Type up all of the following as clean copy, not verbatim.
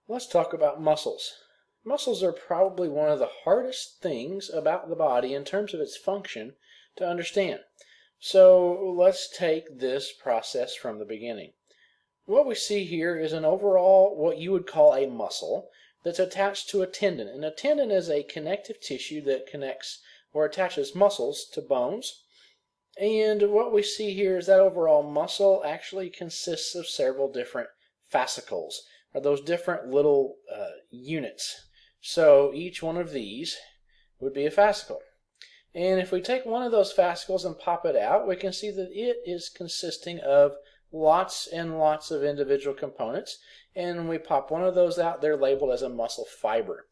Let's talk about muscles. Muscles are probably one of the hardest things about the body in terms of its function to understand. So let's take this process from the beginning. What we see here is an overall, what you would call a muscle, that's attached to a tendon. And a tendon is a connective tissue that connects or attaches muscles to bones. And what we see here is that overall muscle actually consists of several different fascicles, or those different little units. So each one of these would be a fascicle. And if we take one of those fascicles and pop it out, we can see that it is consisting of lots and lots of individual components. And when we pop one of those out, they're labeled as a muscle fiber.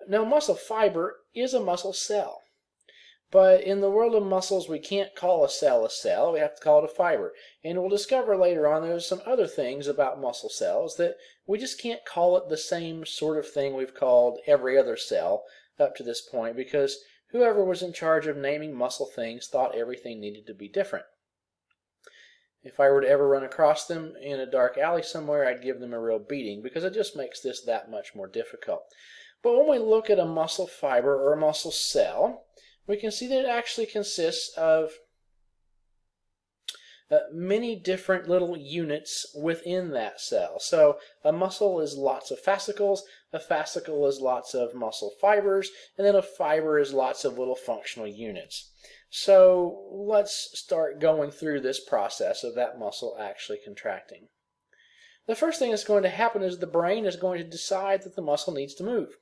Now, muscle fiber is a muscle cell. But in the world of muscles, we can't call a cell. We have to call it a fiber. And we'll discover later on there's some other things about muscle cells that we just can't call it the same sort of thing we've called every other cell up to this point, because whoever was in charge of naming muscle things thought everything needed to be different. If I were to ever run across them in a dark alley somewhere, I'd give them a real beating, because it just makes this that much more difficult. But when we look at a muscle fiber or a muscle cell, we can see that it actually consists of many different little units within that cell. So a muscle is lots of fascicles, a fascicle is lots of muscle fibers, and then a fiber is lots of little functional units. So let's start going through this process of that muscle actually contracting. The first thing that's going to happen is the brain is going to decide that the muscle needs to move.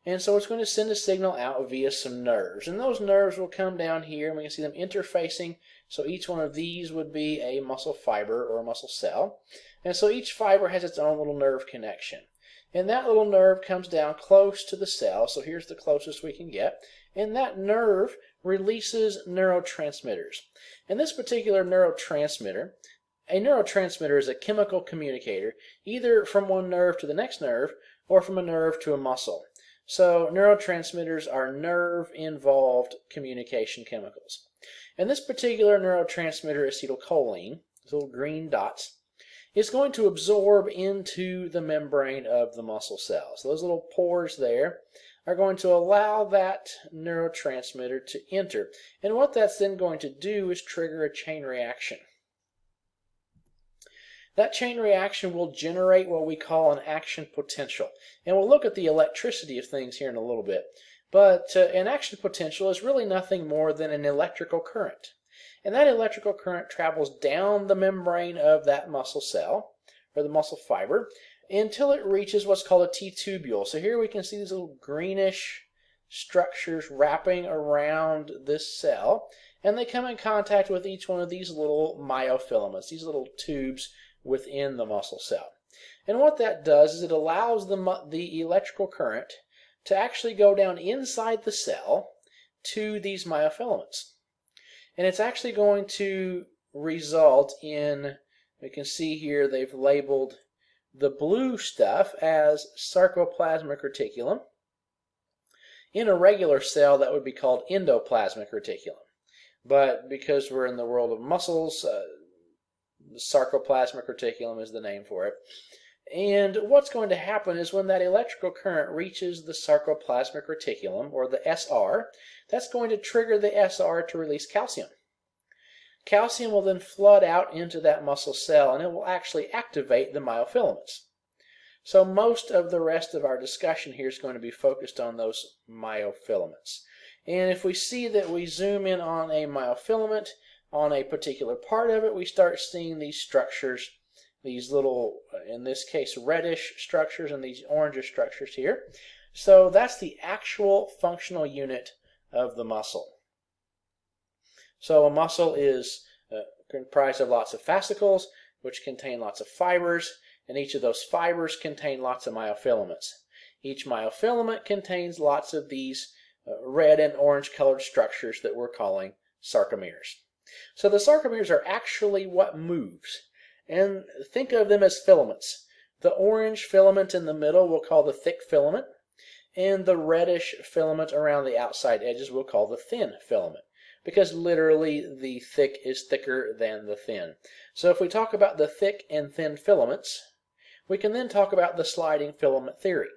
And so it's going to send a signal out via some nerves. And those nerves will come down here, and we can see them interfacing. So each one of these would be a muscle fiber or a muscle cell. And so each fiber has its own little nerve connection. And that little nerve comes down close to the cell. So here's the closest we can get. And that nerve releases neurotransmitters. And this particular neurotransmitter, a neurotransmitter is a chemical communicator, either from one nerve to the next nerve or from a nerve to a muscle. So neurotransmitters are nerve-involved communication chemicals. And this particular neurotransmitter, acetylcholine, these little green dots, is going to absorb into the membrane of the muscle cells. Those little pores there are going to allow that neurotransmitter to enter. And what that's then going to do is trigger a chain reaction. That chain reaction will generate what we call an action potential. And we'll look at the electricity of things here in a little bit. But an action potential is really nothing more than an electrical current. And that electrical current travels down the membrane of that muscle cell, or the muscle fiber, until it reaches what's called a T-tubule. So here we can see these little greenish structures wrapping around this cell. And they come in contact with each one of these little myofilaments, these little tubes within the muscle cell. And what that does is it allows the electrical current to actually go down inside the cell to these myofilaments. And it's actually going to result in, we can see here they've labeled the blue stuff as sarcoplasmic reticulum. In a regular cell, that would be called endoplasmic reticulum. But because we're in the world of muscles, the sarcoplasmic reticulum is the name for it. And what's going to happen is when that electrical current reaches the sarcoplasmic reticulum, or the SR, that's going to trigger the SR to release calcium. Calcium will then flood out into that muscle cell, and it will actually activate the myofilaments. So most of the rest of our discussion here is going to be focused on those myofilaments. And if we see that we zoom in on a myofilament, on a particular part of it, we start seeing these structures, these little, in this case, reddish structures and these orangish structures here. So that's the actual functional unit of the muscle. So a muscle is comprised of lots of fascicles, which contain lots of fibers, and each of those fibers contain lots of myofilaments. Each myofilament contains lots of these red and orange colored structures that we're calling sarcomeres. So the sarcomeres are actually what moves. And think of them as filaments. The orange filament in the middle we'll call the thick filament, and the reddish filament around the outside edges we'll call the thin filament, because literally the thick is thicker than the thin. So if we talk about the thick and thin filaments, we can then talk about the sliding filament theory.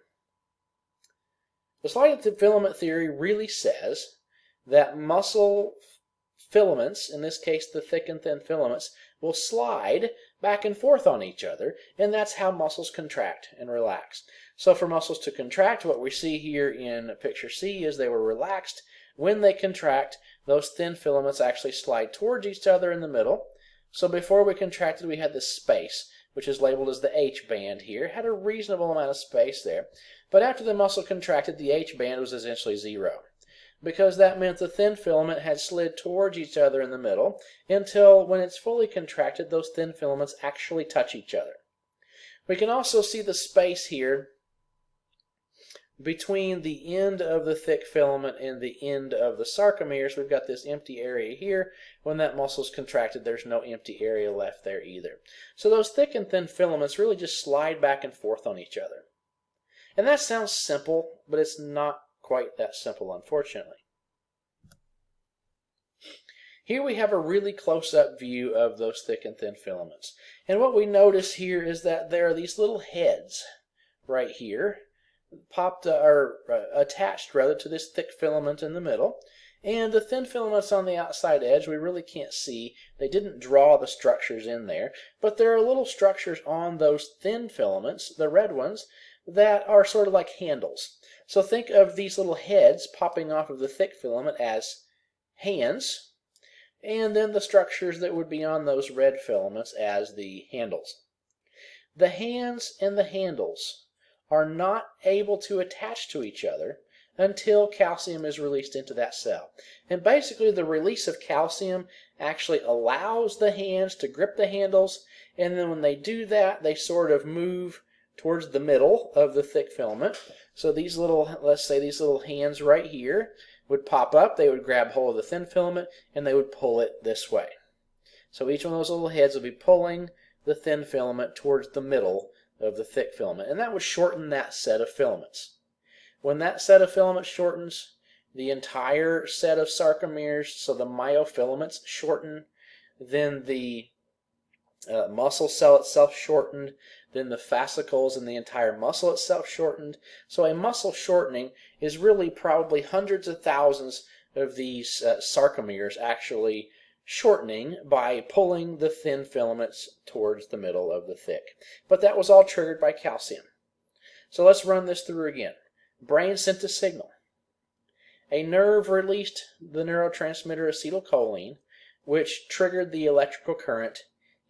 The sliding filament theory really says that muscle filaments, in this case the thick and thin filaments, will slide back and forth on each other, and that's how muscles contract and relax. So for muscles to contract, what we see here in picture C is they were relaxed. When they contract, those thin filaments actually slide towards each other in the middle. So before we contracted, we had this space, which is labeled as the H band here. It had a reasonable amount of space there. But after the muscle contracted, the H band was essentially zero, because that meant the thin filament had slid towards each other in the middle until when it's fully contracted, those thin filaments actually touch each other. We can also see the space here between the end of the thick filament and the end of the sarcomeres. We've got this empty area here. When that muscle's contracted, there's no empty area left there either. So those thick and thin filaments really just slide back and forth on each other. And that sounds simple, but it's not quite that simple, unfortunately. Here we have a really close-up view of those thick and thin filaments. And what we notice here is that there are these little heads right here, attached rather to this thick filament in the middle. And the thin filaments on the outside edge we really can't see. They didn't draw the structures in there, but there are little structures on those thin filaments, the red ones, that are sort of like handles. So think of these little heads popping off of the thick filament as hands, and then the structures that would be on those red filaments as the handles. The hands and the handles are not able to attach to each other until calcium is released into that cell. And basically the release of calcium actually allows the hands to grip the handles, and then when they do that, they sort of move towards the middle of the thick filament. So these little, let's say these little hands right here would pop up, they would grab hold of the thin filament, and they would pull it this way. So each one of those little heads would be pulling the thin filament towards the middle of the thick filament, and that would shorten that set of filaments. When that set of filaments shortens, the entire set of sarcomeres, so the myofilaments, shorten, then the muscle cell itself shortened, then the fascicles and the entire muscle itself shortened. So a muscle shortening is really probably hundreds of thousands of these sarcomeres actually shortening by pulling the thin filaments towards the middle of the thick. But that was all triggered by calcium. So let's run this through again. Brain sent a signal. A nerve released the neurotransmitter acetylcholine, which triggered the electrical current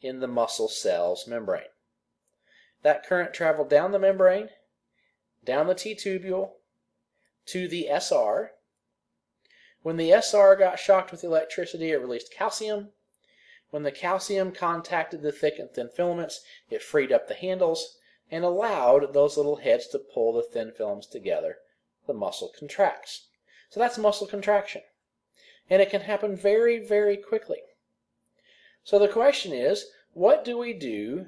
in the muscle cell's membrane. That current traveled down the membrane, down the T-tubule, to the SR. When the SR got shocked with electricity, it released calcium. When the calcium contacted the thick and thin filaments, it freed up the handles and allowed those little heads to pull the thin filaments together. The muscle contracts. So that's muscle contraction. And it can happen very, very quickly. So the question is, what do we do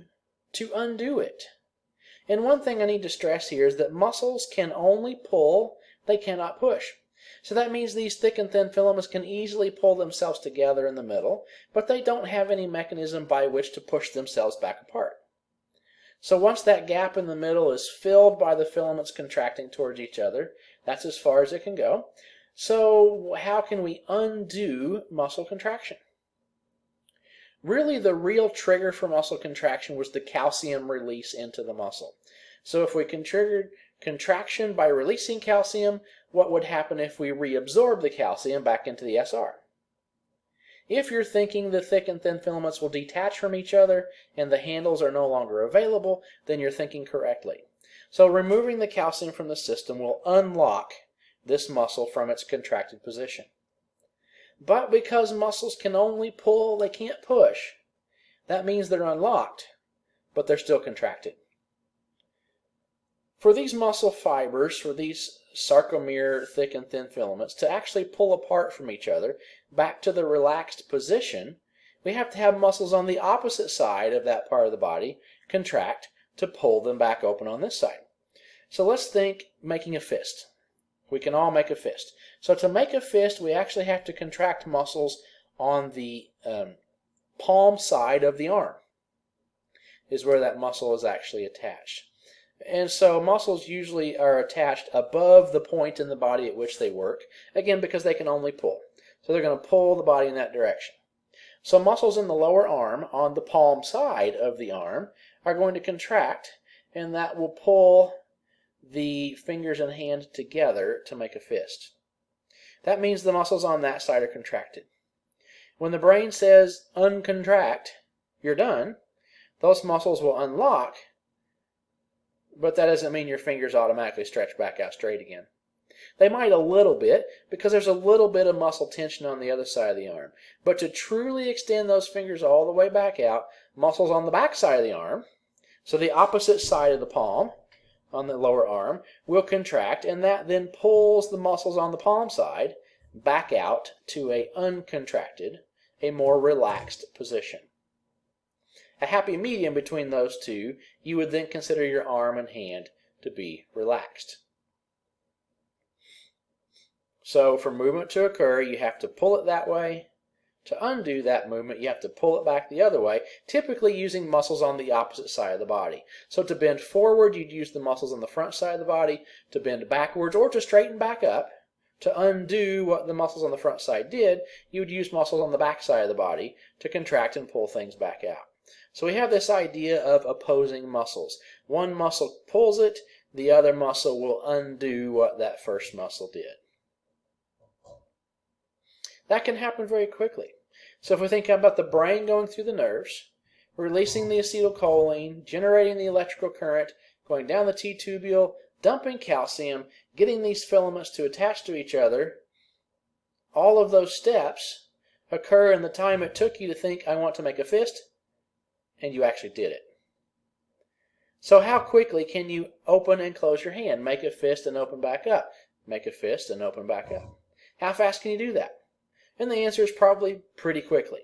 to undo it? And one thing I need to stress here is that muscles can only pull, they cannot push. So that means these thick and thin filaments can easily pull themselves together in the middle, but they don't have any mechanism by which to push themselves back apart. So once that gap in the middle is filled by the filaments contracting towards each other, that's as far as it can go. So how can we undo muscle contraction? Really, the real trigger for muscle contraction was the calcium release into the muscle. So if we can trigger contraction by releasing calcium, what would happen if we reabsorb the calcium back into the SR? If you're thinking the thick and thin filaments will detach from each other and the handles are no longer available, then you're thinking correctly. So removing the calcium from the system will unlock this muscle from its contracted position. But because muscles can only pull, they can't push, that means they're unlocked, but they're still contracted. For these muscle fibers, for these sarcomere thick and thin filaments, to actually pull apart from each other back to the relaxed position, we have to have muscles on the opposite side of that part of the body contract to pull them back open on this side. So let's think making a fist. We can all make a fist. So to make a fist, we actually have to contract muscles on the palm side of the arm. is where that muscle is actually attached. And so muscles usually are attached above the point in the body at which they work, again because they can only pull. So they're going to pull the body in that direction. So muscles in the lower arm on the palm side of the arm are going to contract, and that will pull the fingers and hand together to make a fist. That means the muscles on that side are contracted. When the brain says uncontract, you're done, those muscles will unlock, but that doesn't mean your fingers automatically stretch back out straight again. They might a little bit because there's a little bit of muscle tension on the other side of the arm. But to truly extend those fingers all the way back out, muscles on the back side of the arm, so the opposite side of the palm on the lower arm, will contract, and that then pulls the muscles on the palm side back out to a uncontracted, a more relaxed position. A happy medium between those two, you would then consider your arm and hand to be relaxed. So for movement to occur, you have to pull it that way. To undo that movement, you have to pull it back the other way, typically using muscles on the opposite side of the body. So to bend forward, you'd use the muscles on the front side of the body. To bend backwards or to straighten back up, to undo what the muscles on the front side did, you would use muscles on the back side of the body to contract and pull things back out. So we have this idea of opposing muscles. One muscle pulls it, the other muscle will undo what that first muscle did. That can happen very quickly. So if we think about the brain going through the nerves, releasing the acetylcholine, generating the electrical current, going down the T-tubule, dumping calcium, getting these filaments to attach to each other, all of those steps occur in the time it took you to think, I want to make a fist, and you actually did it. So how quickly can you open and close your hand? Make a fist and open back up. Make a fist and open back up. How fast can you do that? And the answer is probably pretty quickly.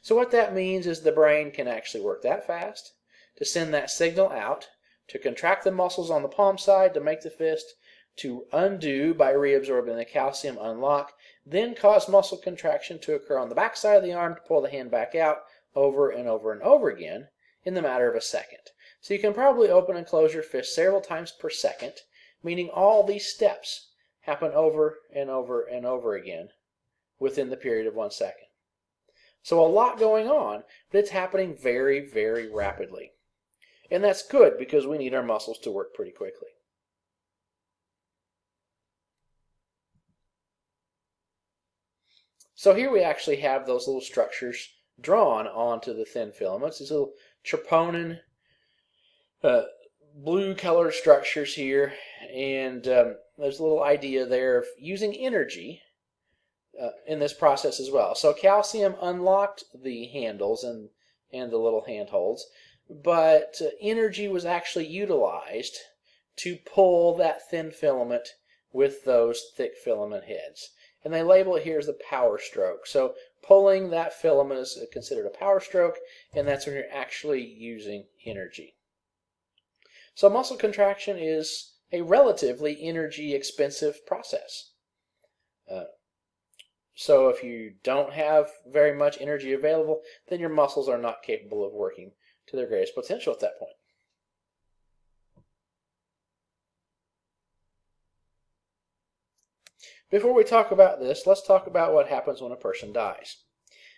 So what that means is the brain can actually work that fast to send that signal out, to contract the muscles on the palm side to make the fist, to undo by reabsorbing the calcium, unlock, then cause muscle contraction to occur on the back side of the arm to pull the hand back out over and over and over again in the matter of a second. So you can probably open and close your fist several times per second, meaning all these steps happen over and over and over again within the period of 1 second. So a lot going on, but it's happening very, very rapidly. And that's good because we need our muscles to work pretty quickly. So here we actually have those little structures drawn onto the thin filaments, these little troponin, blue colored structures here, and there's a little idea there of using energy in this process as well. So calcium unlocked the handles and the little handholds, but energy was actually utilized to pull that thin filament with those thick filament heads. And they label it here as the power stroke. So pulling that filament is considered a power stroke, and that's when you're actually using energy. So muscle contraction is a relatively energy expensive process. So if you don't have very much energy available, then your muscles are not capable of working to their greatest potential at that point. Before we talk about this, let's talk about what happens when a person dies.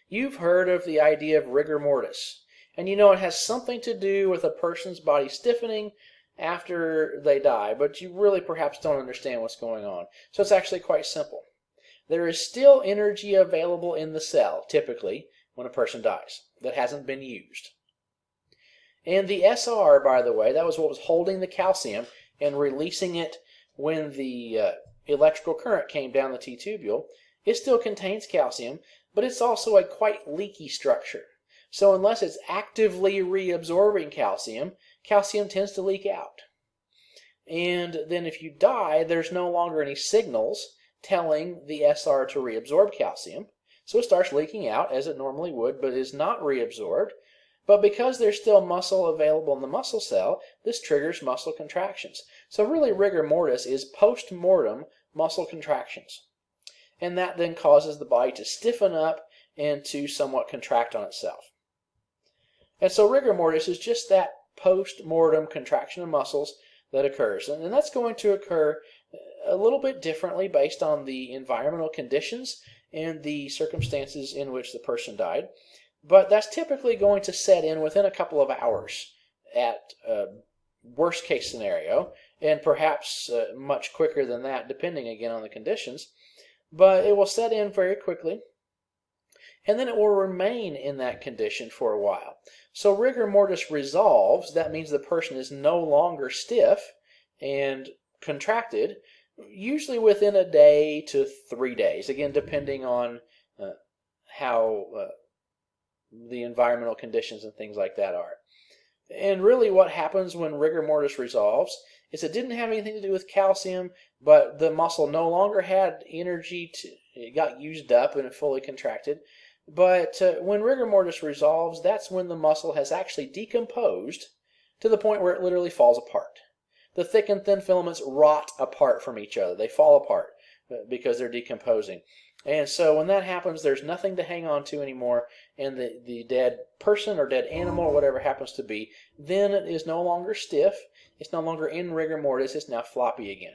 You've heard of the idea of rigor mortis, and you know it has something to do with a person's body stiffening after they die, but you really perhaps don't understand what's going on. So it's actually quite simple. There is still energy available in the cell, typically, when a person dies, that hasn't been used. And the SR, by the way, that was what was holding the calcium and releasing it when the electrical current came down the T-tubule. It still contains calcium, but it's also a quite leaky structure. So unless it's actively reabsorbing calcium, calcium tends to leak out. And then if you die, there's no longer any signals telling the SR to reabsorb calcium. So it starts leaking out as it normally would, but is not reabsorbed. But because there's still muscle available in the muscle cell, this triggers muscle contractions. So really rigor mortis is post-mortem muscle contractions. And that then causes the body to stiffen up and to somewhat contract on itself. And so rigor mortis is just that post-mortem contraction of muscles that occurs. And that's going to occur a little bit differently based on the environmental conditions and the circumstances in which the person died. But that's typically going to set in within a couple of hours at worst case scenario, and perhaps much quicker than that, depending again on the conditions. But it will set in very quickly, and then it will remain in that condition for a while. So rigor mortis resolves. That means the person is no longer stiff and contracted, usually within a day to 3 days, again depending on how the environmental conditions and things like that are. And really what happens when rigor mortis resolves is it didn't have anything to do with calcium, but the muscle no longer had energy, it got used up and it fully contracted. But when rigor mortis resolves, that's when the muscle has actually decomposed to the point where it literally falls apart. The thick and thin filaments rot apart from each other. They fall apart because they're decomposing. And so when that happens, there's nothing to hang on to anymore, and the dead person or dead animal or whatever happens to be, then it is no longer stiff, it's no longer in rigor mortis, it's now floppy again.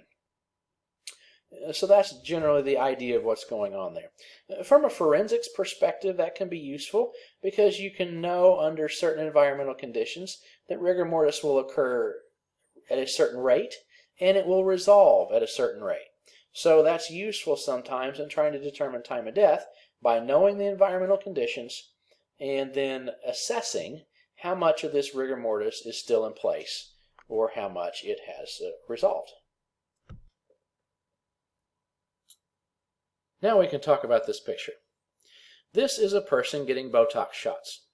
So that's generally the idea of what's going on there. From a forensics perspective, that can be useful because you can know under certain environmental conditions that rigor mortis will occur at a certain rate, and it will resolve at a certain rate. So that's useful sometimes in trying to determine time of death by knowing the environmental conditions and then assessing how much of this rigor mortis is still in place or how much it has resolved. Now we can talk about this picture. This is a person getting Botox shots.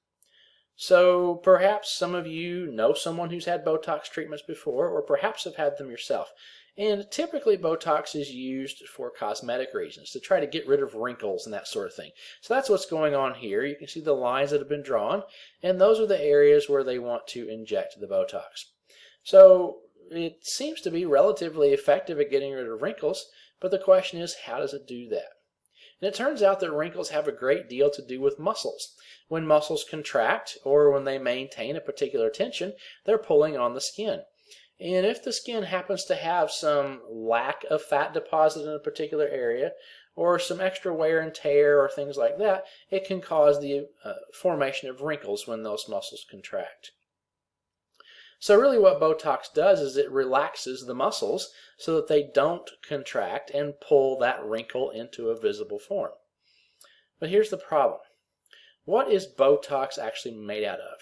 So perhaps some of you know someone who's had Botox treatments before, or perhaps have had them yourself. And typically Botox is used for cosmetic reasons, to try to get rid of wrinkles and that sort of thing. So that's what's going on here. You can see the lines that have been drawn, and those are the areas where they want to inject the Botox. So it seems to be relatively effective at getting rid of wrinkles, but the question is, how does it do that? And it turns out that wrinkles have a great deal to do with muscles. When muscles contract, or when they maintain a particular tension, they're pulling on the skin. And if the skin happens to have some lack of fat deposit in a particular area, or some extra wear and tear or things like that, it can cause the formation of wrinkles when those muscles contract. So really what Botox does is it relaxes the muscles so that they don't contract and pull that wrinkle into a visible form. But here's the problem. What is Botox actually made out of?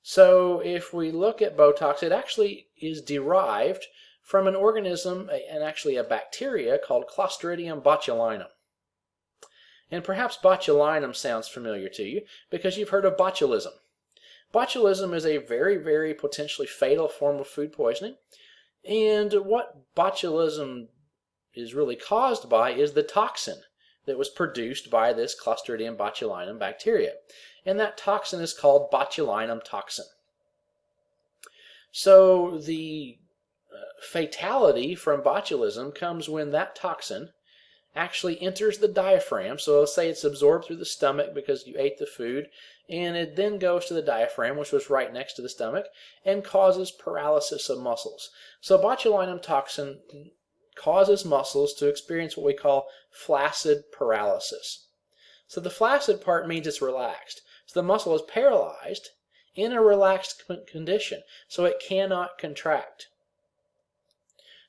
So if we look at Botox, it actually is derived from an organism, and actually a bacteria, called Clostridium botulinum. And perhaps botulinum sounds familiar to you because you've heard of botulism. Botulism is a very, very potentially fatal form of food poisoning. And what botulism is really caused by is the toxin that was produced by this Clostridium botulinum bacteria. And that toxin is called botulinum toxin. So the fatality from botulism comes when that toxin actually enters the diaphragm. So let's say it's absorbed through the stomach because you ate the food, and it then goes to the diaphragm, which was right next to the stomach, and causes paralysis of muscles. So botulinum toxin causes muscles to experience what we call flaccid paralysis. So the flaccid part means it's relaxed. So the muscle is paralyzed in a relaxed condition, so it cannot contract.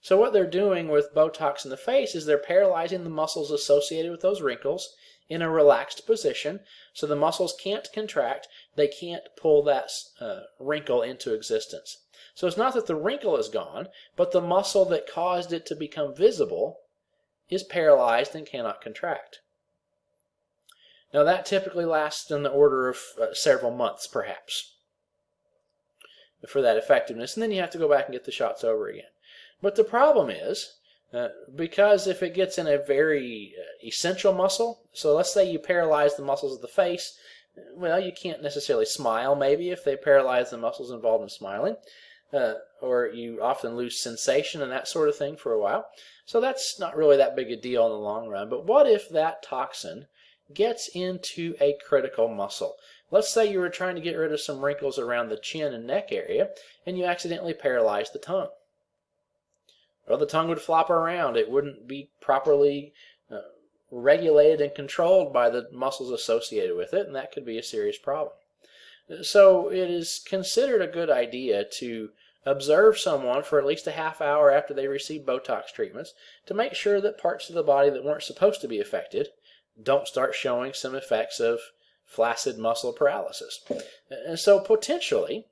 So what they're doing with Botox in the face is they're paralyzing the muscles associated with those wrinkles in a relaxed position, so the muscles can't contract, they can't pull that wrinkle into existence. So it's not that the wrinkle is gone, but the muscle that caused it to become visible is paralyzed and cannot contract. Now that typically lasts in the order of several months, perhaps, for that effectiveness, and then you have to go back and get the shots over again. But the problem is, because if it gets in a very essential muscle, so let's say you paralyze the muscles of the face, well, you can't necessarily smile maybe if they paralyze the muscles involved in smiling, or you often lose sensation and that sort of thing for a while. So that's not really that big a deal in the long run. But what if that toxin gets into a critical muscle? Let's say you were trying to get rid of some wrinkles around the chin and neck area, and you accidentally paralyzed the tongue. Well, the tongue would flop around. It wouldn't be properly regulated and controlled by the muscles associated with it, and that could be a serious problem. So it is considered a good idea to observe someone for at least a half hour after they receive Botox treatments to make sure that parts of the body that weren't supposed to be affected don't start showing some effects of flaccid muscle paralysis. And so potentially,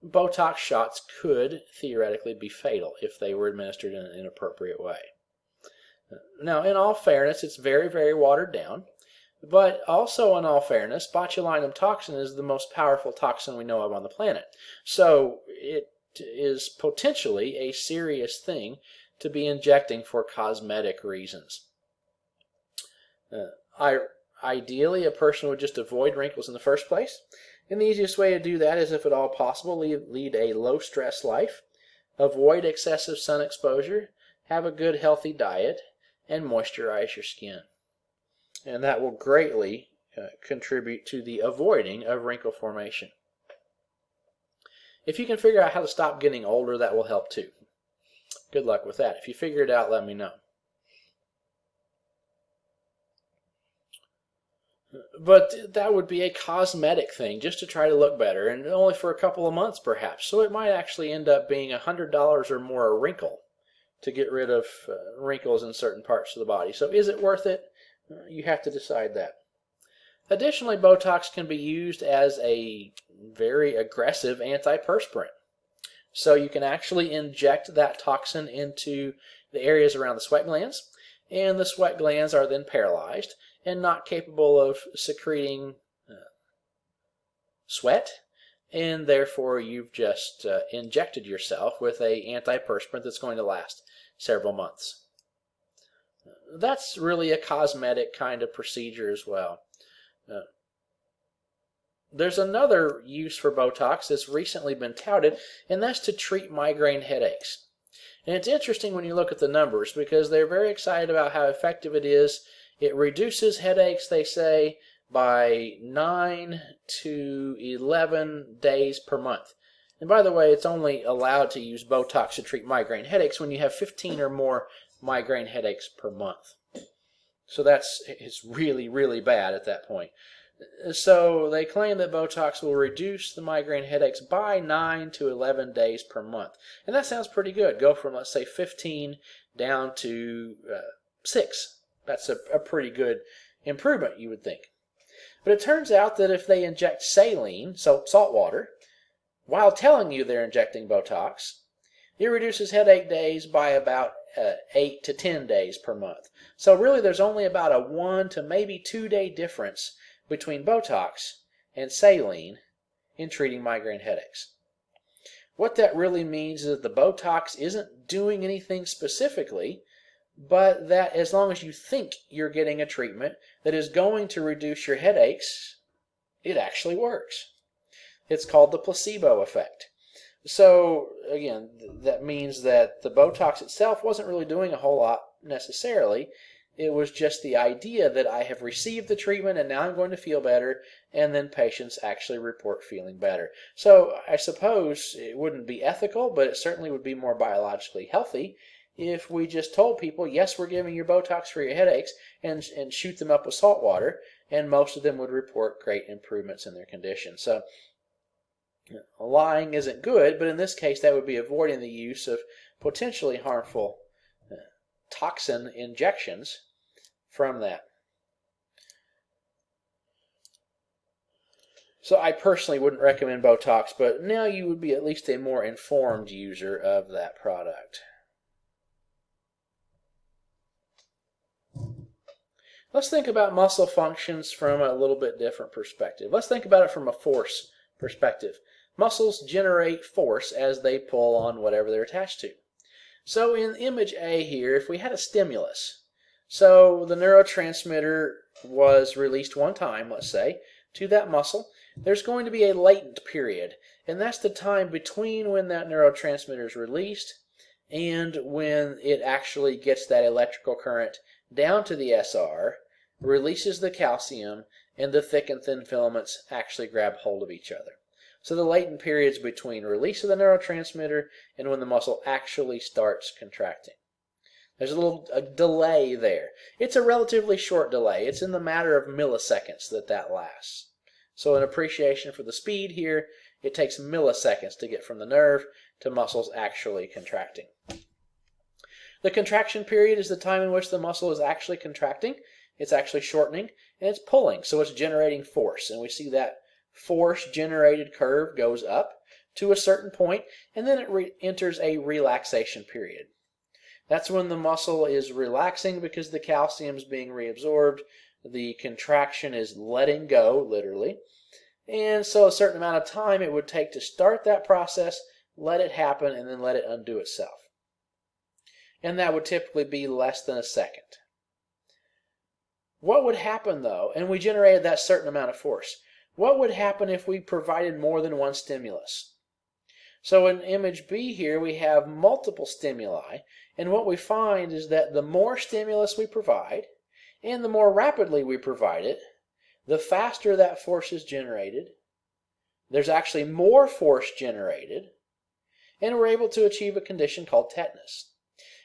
Botox shots could theoretically be fatal if they were administered in an inappropriate way. Now, in all fairness, it's very, very watered down. But also, in all fairness, botulinum toxin is the most powerful toxin we know of on the planet. So it is potentially a serious thing to be injecting for cosmetic reasons. Ideally, a person would just avoid wrinkles in the first place. And the easiest way to do that is, if at all possible, lead a low-stress life, avoid excessive sun exposure, have a good healthy diet, and moisturize your skin. And that will greatly contribute to the avoiding of wrinkle formation. If you can figure out how to stop getting older, that will help too. Good luck with that. If you figure it out, let me know. But that would be a cosmetic thing, just to try to look better, and only for a couple of months perhaps. So it might actually end up being $100 or more a wrinkle to get rid of wrinkles in certain parts of the body. So is it worth it? You have to decide that. Additionally, Botox can be used as a very aggressive antiperspirant. So you can actually inject that toxin into the areas around the sweat glands, and the sweat glands are then paralyzed and not capable of secreting sweat, and therefore you've just injected yourself with an antiperspirant that's going to last several months. That's really a cosmetic kind of procedure as well. There's another use for Botox that's recently been touted, and that's to treat migraine headaches. And it's interesting when you look at the numbers, because they're very excited about how effective it is. It reduces headaches, they say, by 9 to 11 days per month. And by the way, it's only allowed to use Botox to treat migraine headaches when you have 15 or more migraine headaches per month. So it's really, really bad at that point. So they claim that Botox will reduce the migraine headaches by 9 to 11 days per month. And that sounds pretty good. Go from, let's say, 15 down to 6. That's a pretty good improvement, you would think. But it turns out that if they inject saline, so salt water, while telling you they're injecting Botox, it reduces headache days by about 8 to 10 days per month. So really there's only about a 1 to maybe 2 day difference between Botox and saline in treating migraine headaches. What that really means is that the Botox isn't doing anything specifically, but that as long as you think you're getting a treatment that is going to reduce your headaches, it actually works. It's called the placebo effect. So again, that means that the Botox itself wasn't really doing a whole lot necessarily. It was just the idea that I have received the treatment and now I'm going to feel better, and then patients actually report feeling better. So I suppose it wouldn't be ethical, but it certainly would be more biologically healthy if we just told people, yes, we're giving you Botox for your headaches, and shoot them up with salt water, and most of them would report great improvements in their condition. So lying isn't good, but in this case that would be avoiding the use of potentially harmful toxin injections from that. So I personally wouldn't recommend Botox, but now you would be at least a more informed user of that product. Let's think about muscle functions from a little bit different perspective. Let's think about it from a force perspective. Muscles generate force as they pull on whatever they're attached to. So in image A here, if we had a stimulus, so the neurotransmitter was released one time, let's say, to that muscle, there's going to be a latent period, and that's the time between when that neurotransmitter is released and when it actually gets that electrical current down to the SR, releases the calcium, and the thick and thin filaments actually grab hold of each other. So the latent periods between release of the neurotransmitter and when the muscle actually starts contracting. There's a delay there. It's a relatively short delay. It's in the matter of milliseconds that lasts. So an appreciation for the speed here, it takes milliseconds to get from the nerve to muscles actually contracting. The contraction period is the time in which the muscle is actually contracting. It's actually shortening, and it's pulling, so it's generating force. And we see that force-generated curve goes up to a certain point, and then it enters a relaxation period. That's when the muscle is relaxing because the calcium is being reabsorbed. The contraction is letting go, literally. And so a certain amount of time it would take to start that process, let it happen, and then let it undo itself. And that would typically be less than a second. What would happen, though, and we generated that certain amount of force, what would happen if we provided more than one stimulus? So in image B here, we have multiple stimuli, and what we find is that the more stimulus we provide, and the more rapidly we provide it, the faster that force is generated. There's actually more force generated, and we're able to achieve a condition called tetanus.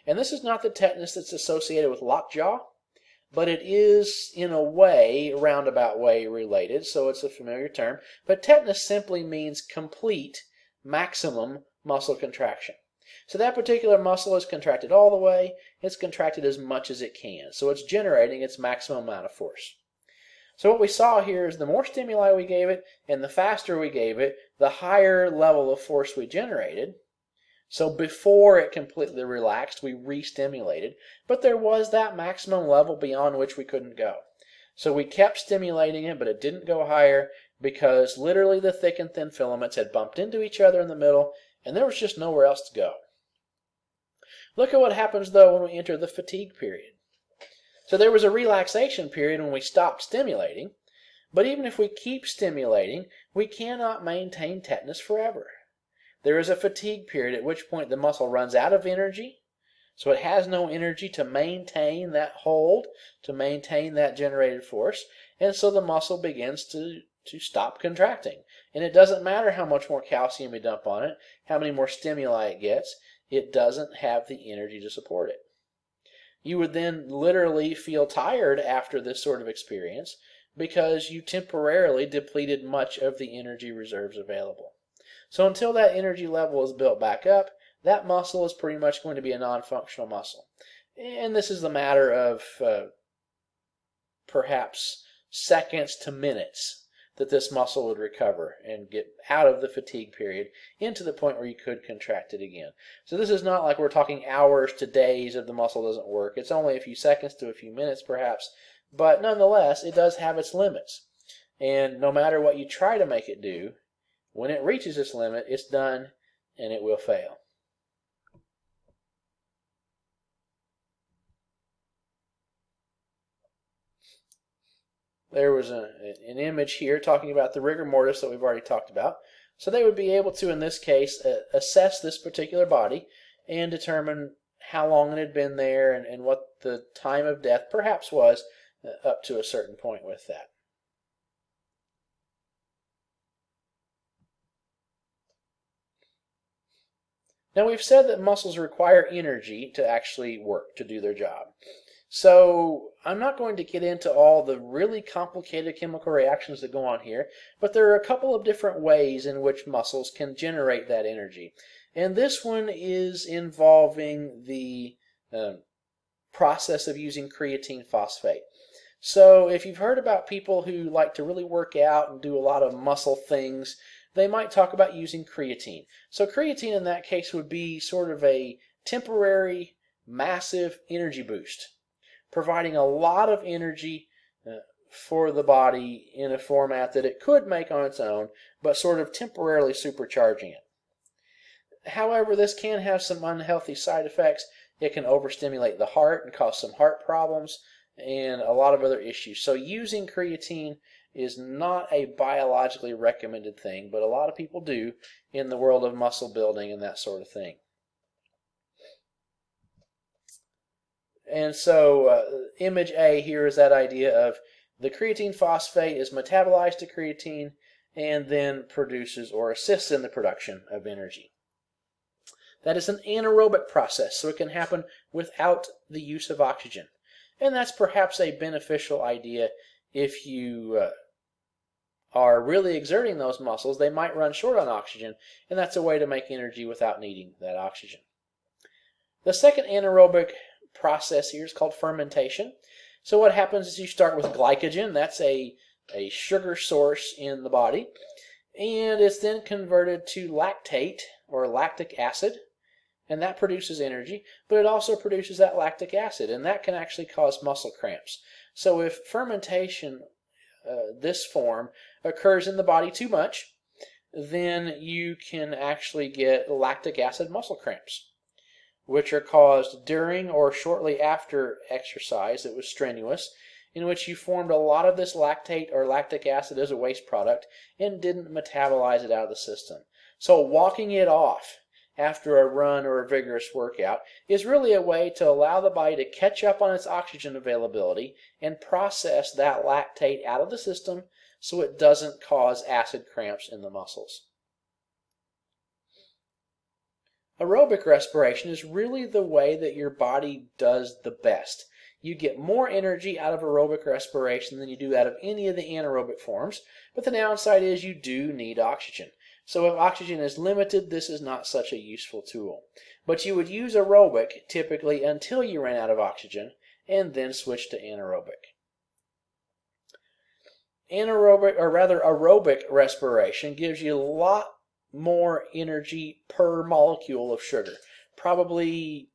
And this is not the tetanus that's associated with lockjaw, but it is, in a way, roundabout way related, so it's a familiar term. But tetanus simply means complete maximum muscle contraction. So that particular muscle is contracted all the way, it's contracted as much as it can. So it's generating its maximum amount of force. So what we saw here is the more stimuli we gave it, and the faster we gave it, the higher level of force we generated. So before it completely relaxed, we re-stimulated, but there was that maximum level beyond which we couldn't go. So we kept stimulating it, but it didn't go higher because literally the thick and thin filaments had bumped into each other in the middle, and there was just nowhere else to go. Look at what happens, though, when we enter the fatigue period. So there was a relaxation period when we stopped stimulating, but even if we keep stimulating, we cannot maintain tetanus forever. There is a fatigue period at which point the muscle runs out of energy, so it has no energy to maintain that hold, to maintain that generated force, and so the muscle begins to stop contracting. And it doesn't matter how much more calcium we dump on it, how many more stimuli it gets, it doesn't have the energy to support it. You would then literally feel tired after this sort of experience because you temporarily depleted much of the energy reserves available. So until that energy level is built back up, that muscle is pretty much going to be a non-functional muscle. And this is a matter of perhaps seconds to minutes that this muscle would recover and get out of the fatigue period into the point where you could contract it again. So this is not like we're talking hours to days if the muscle doesn't work. It's only a few seconds to a few minutes perhaps, but nonetheless it does have its limits. And no matter what you try to make it do, when it reaches its limit, it's done and it will fail. There was an image here talking about the rigor mortis that we've already talked about. So they would be able to, in this case, assess this particular body and determine how long it had been there and what the time of death perhaps was up to a certain point with that. Now we've said that muscles require energy to actually work, to do their job. So I'm not going to get into all the really complicated chemical reactions that go on here, but there are a couple of different ways in which muscles can generate that energy. And this one is involving the process of using creatine phosphate. So if you've heard about people who like to really work out and do a lot of muscle things, they might talk about using creatine. So creatine in that case would be sort of a temporary, massive energy boost, providing a lot of energy for the body in a format that it could make on its own, but sort of temporarily supercharging it. However, this can have some unhealthy side effects. It can overstimulate the heart and cause some heart problems and a lot of other issues. So using creatine is not a biologically recommended thing, but a lot of people do in the world of muscle building and that sort of thing. And so image A here is that idea of The creatine phosphate is metabolized to creatine and then produces or assists in the production of energy. That is an anaerobic process, so it can happen without the use of oxygen. And that's perhaps a beneficial idea if you are really exerting those muscles. They might run short on oxygen, and that's a way to make energy without needing that oxygen. The second anaerobic process here is called fermentation. So what happens is you start with glycogen. That's a sugar source in the body, and it's then converted to lactate or lactic acid, and that produces energy, but it also produces that lactic acid, and that can actually cause muscle cramps. So if fermentation, this form, occurs in the body too much, then you can actually get lactic acid muscle cramps, which are caused during or shortly after exercise that was strenuous, in which you formed a lot of this lactate or lactic acid as a waste product and didn't metabolize it out of the system. So walking it off after a run or a vigorous workout is really a way to allow the body to catch up on its oxygen availability and process that lactate out of the system so it doesn't cause acid cramps in the muscles. Aerobic respiration is really the way that your body does the best. You get more energy out of aerobic respiration than you do out of any of the anaerobic forms, but the downside is you do need oxygen. So if oxygen is limited, this is not such a useful tool. But you would use aerobic typically until you ran out of oxygen and then switch to anaerobic. Aerobic respiration gives you a lot more energy per molecule of sugar, probably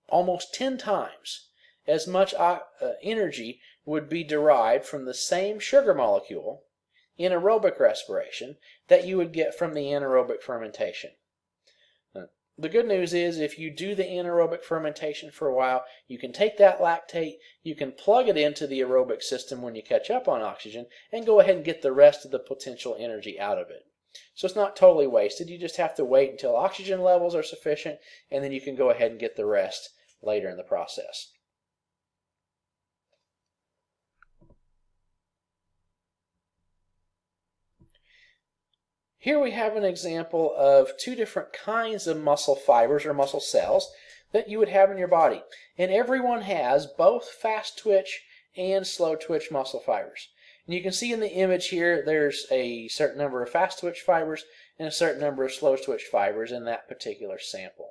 almost 10 times as much energy would be derived from the same sugar molecule in aerobic respiration that you would get from the anaerobic fermentation. The good news is if you do the anaerobic fermentation for a while, you can take that lactate, you can plug it into the aerobic system when you catch up on oxygen, and go ahead and get the rest of the potential energy out of it. So it's not totally wasted. You just have to wait until oxygen levels are sufficient, and then you can go ahead and get the rest later in the process. Here we have an example of two different kinds of muscle fibers or muscle cells that you would have in your body. And everyone has both fast twitch and slow twitch muscle fibers. And you can see in the image here there's a certain number of fast twitch fibers and a certain number of slow twitch fibers in that particular sample.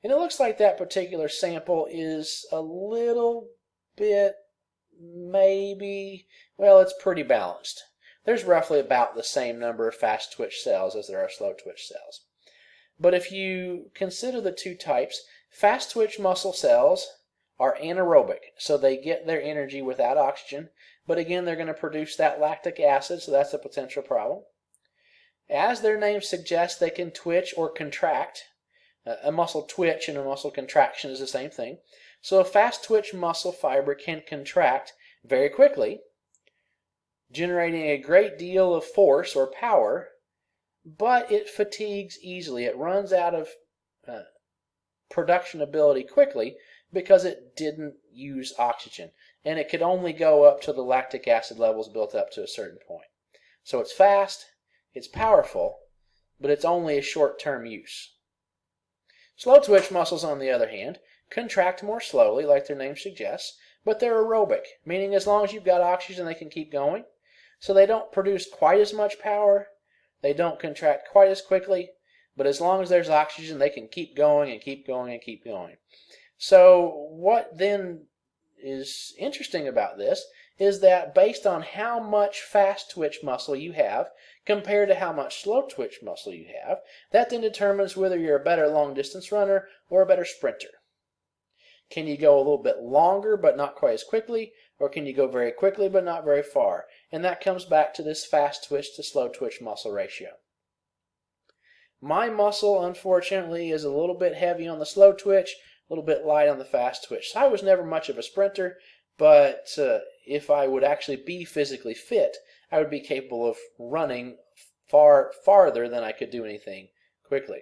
And it looks like that particular sample is a little bit, it's pretty balanced. There's roughly about the same number of fast twitch cells as there are slow twitch cells. But if you consider the two types, fast twitch muscle cells are anaerobic, so they get their energy without oxygen, but again they're going to produce that lactic acid, so that's a potential problem. As their name suggests, they can twitch or contract. A muscle twitch and a muscle contraction is the same thing. So a fast twitch muscle fiber can contract very quickly, generating a great deal of force or power, but it fatigues easily. It runs out of production ability quickly because it didn't use oxygen, and it could only go up to the lactic acid levels built up to a certain point. So it's fast, it's powerful, but it's only a short-term use. Slow twitch muscles, on the other hand, contract more slowly, like their name suggests, but they're aerobic, meaning as long as you've got oxygen, they can keep going. So they don't produce quite as much power, they don't contract quite as quickly, but as long as there's oxygen, they can keep going and keep going and keep going. So what then is interesting about this is that based on how much fast twitch muscle you have compared to how much slow twitch muscle you have, that then determines whether you're a better long distance runner or a better sprinter. Can you go a little bit longer but not quite as quickly, or can you go very quickly but not very far? And that comes back to this fast twitch to slow twitch muscle ratio. My muscle, unfortunately, is a little bit heavy on the slow twitch, a little bit light on the fast twitch. So I was never much of a sprinter, but if I would actually be physically fit, I would be capable of running farther than I could do anything quickly.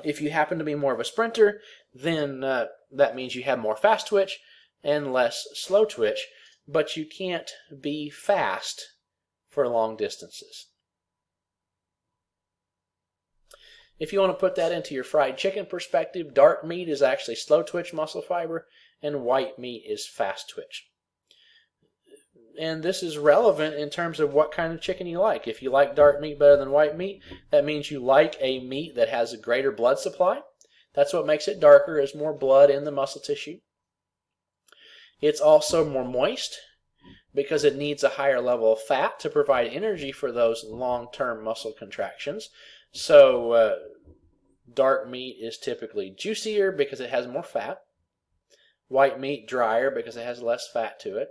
If you happen to be more of a sprinter, then that means you have more fast twitch and less slow twitch. but you can't be fast for long distances. If you want to put that into your fried chicken perspective, dark meat is actually slow twitch muscle fiber, and white meat is fast twitch. And this is relevant in terms of what kind of chicken you like. If you like dark meat better than white meat, that means you like a meat that has a greater blood supply. That's what makes it darker, is more blood in the muscle tissue. It's also more moist because it needs a higher level of fat to provide energy for those long-term muscle contractions. So dark meat is typically juicier because it has more fat. White meat drier because it has less fat to it.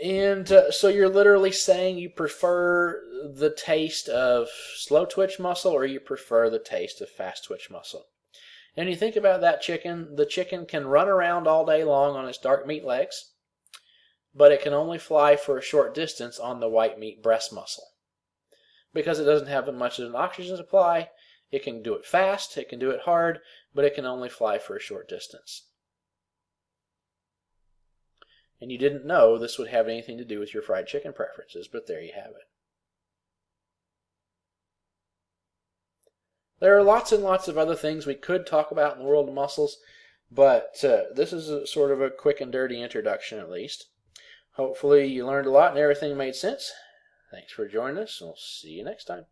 And so you're literally saying you prefer the taste of slow twitch muscle or you prefer the taste of fast twitch muscle. And you think about that chicken, the chicken can run around all day long on its dark meat legs, but it can only fly for a short distance on the white meat breast muscle. Because it doesn't have much of an oxygen supply, it can do it fast, it can do it hard, but it can only fly for a short distance. And you didn't know this would have anything to do with your fried chicken preferences, but there you have it. There are lots and lots of other things we could talk about in the world of muscles, but this is a sort of a quick and dirty introduction at least. Hopefully you learned a lot and everything made sense. Thanks for joining us, and we'll see you next time.